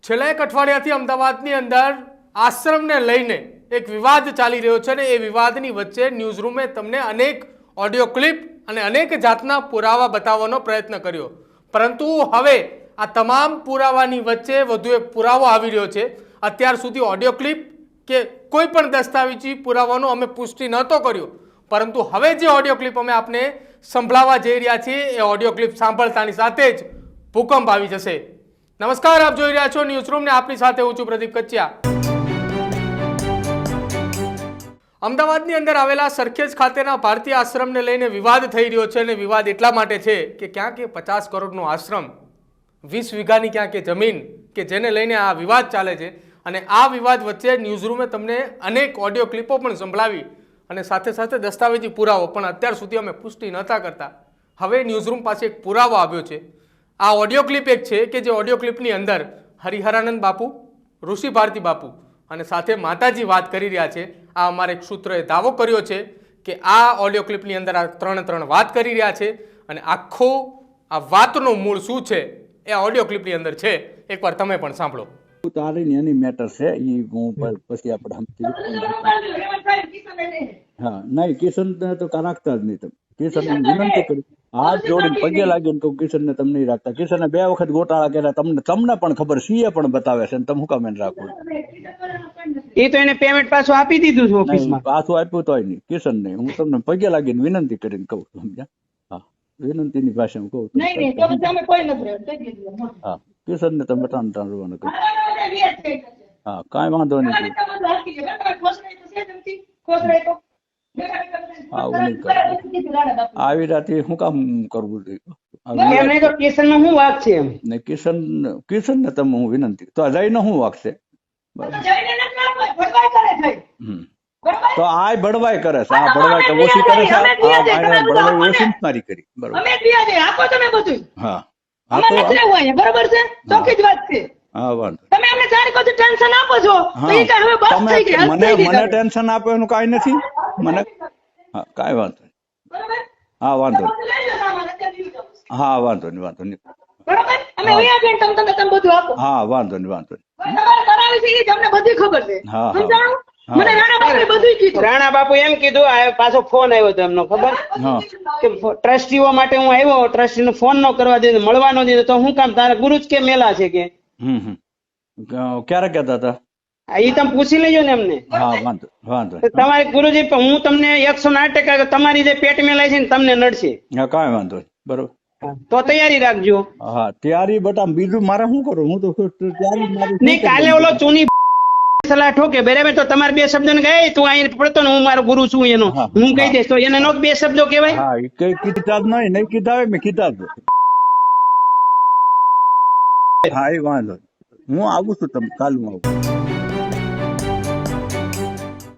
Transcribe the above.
છેલ્લા એક અઠવાડિયાથી અમદાવાદની અંદર આશ્રમને લઈને એક વિવાદ ચાલી રહ્યો છે અને એ વિવાદની વચ્ચે ન્યૂઝરૂમે તમને અનેક ઓડિયો ક્લિપ અને અનેક જાતના પુરાવા બતાવવાનો પ્રયત્ન કર્યો, પરંતુ હવે આ તમામ પુરાવાની વચ્ચે વધુ એક પુરાવો આવી રહ્યો છે। અત્યાર સુધી ઓડિયો ક્લિપ કે કોઈ પણ દસ્તાવેજી પુરાવાનો અમે પુષ્ટિ નહોતો કર્યો, પરંતુ હવે જે ઓડિયો ક્લિપ અમે આપને સંભળાવવા જઈ રહ્યા છીએ એ ઓડિયો ક્લિપ સાંભળતાની સાથે જ ભૂકંપ આવી જશે। નમસ્કાર, આપ જોઈ રહ્યા છો ન્યૂઝરૂમ ને આપની સાથે હું છું પ્રદીપ કચ્યા। અમદાવાદની અંદર આવેલા સરખેજ ખાતેના ભારતીય આશ્રમને લઈને વિવાદ થઈ રહ્યો છે અને વિવાદ એટલા માટે છે કે ક્યાંક 50 કરોડનો આશ્રમ, 20 વીઘાની ક્યાંક જમીન કે જેને લઈને આ વિવાદ ચાલે છે અને આ વિવાદ વચ્ચે ન્યૂઝરૂમે તમને અનેક ઓડિયો ક્લિપો પણ સંભળાવી અને સાથે સાથે દસ્તાવેજી પુરાવો, પણ અત્યાર સુધી અમે પુષ્ટિ નહોતા કરતા। હવે ન્યૂઝરૂમ પાસે એક પુરાવો આવ્યો છે। આ ઓડિયો ક્લિપ એક છે કે જે ઓડિયો ક્લિપની અંદર હરિહરાનંદ બાપુ, ઋષિ ભારતી બાપુ અને સાથે માતાજી વાત કરી રહ્યા છે। આ અમારે એક સૂત્રએ દાવો કર્યો છે કે આ ઓડિયો ક્લિપની અંદર આ ત્રણ વાત કરી રહ્યા છે અને આખો આ વાતનો મૂળ શું છે એ ઓડિયો ક્લિપની અંદર છે। એકવાર તમે પણ સાંભળો। તારી એની મેટર છે ઈ હું પછી આપણે હા નહીં, કિશન ને તો રાખતા જ નહીં તમે। કિશન વિનંતી કરી હાથ જોડીને પગે લાગીને કહું કિશન ને તમે નહીં રાખતા। કિશને 2 વખત ગોટાળા કર્યા, તમને પણ ખબર, સીએ પણ બતાવે છે, તમે શું કામ એને રાખવું? એ તો એને પેમેન્ટ પાછું આપી દીધું છે ઓફિસમાં। પાછું આપ્યું તોય નહીં, કિશન નહીં, હું તમને પગે લાગીને વિનંતી કરીને કહું, સમજ્યા? હા, વિનંતીની ભાષામાં કહું હા, કિશન ને તમે ટાણ રોવાનું કહું હા, કાંઈ વાંધો નહીં। આવી રાતે શું કામ કરવું જોઈએ? કિશન નો શું વાક છે એમ? કિશન ને તમે હું વિનંતી તો જઈને શું વાક છે? તો આ બળવાઈ કરે છે, આ બળવાઈ ઓછી કરે છે, બળવાઈ ઓછી મારી કરી, બરોબર? હા બરોબર છે, ચોખ્ખી જ વાત છે। હા, વાંધો તમે અમને જાણી પછી ટેન્શન આપો છો તો ઈ કે હવે બસ થઈ ગઈ, મને ટેન્શન આપે એનું કાંઈ નથી મને। હા, કાંઈ વાંધો નહીં। હા, વાંધો નહીં। હા, વાંધો નહીં, વાંધો નહીં। બરોબર, અમે અહીંયા જઈને તમે બધું આપો। હા, વાંધો નહીં, વાંધો નહીં। તમારે કરાવી છે ઈ તમને બધી ખબર છે, હા, સમજાણું? મને રાણા બાપુએ બધું કીધું। રાણા બાપુ એમ કીધું, આ પાછો ફોન આવ્યો તો એમનો, ખબર કે ટ્રસ્ટીઓ માટે હું આવ્યો, ટ્રસ્ટી નો ફોન નો કરવા દીધો, મળવાનો દીધો, તો હું કામ તારા ગુરુજ કે મેલા છે કે? ક્યારે કહેતા હતા? એ તમે પૂછી લેજો ને એમને। હા, વાંધો વાંધો। તમારે ગુરુજી, હું તમને 108% તમારી જે પેટ મેલાય છે ને તમને નડશે। હા, કાંઈ વાંધો નહીં, બરોબર, તો તૈયારી રાખજો। હા, તૈયારી બટા, બીજું મારે શું કરું? હું તો તૈયારી મારી નહીં, કાલે ઓલો ચૂની સલાહ ઠોકે, બરાબર, તો તમારે 2 શબ્દો ને કહે તું અહીં પડતો ને હું મારો ગુરુ છું એનો, હું કહી દઈશ, તો એને નો 2 શબ્દો કહેવાય? હા, કઈ કીધા જ નહીં કીધા હોય, મેં કીધા જ। હા, એ વાંધો, હું આવું છું, તમે કાલ આવું।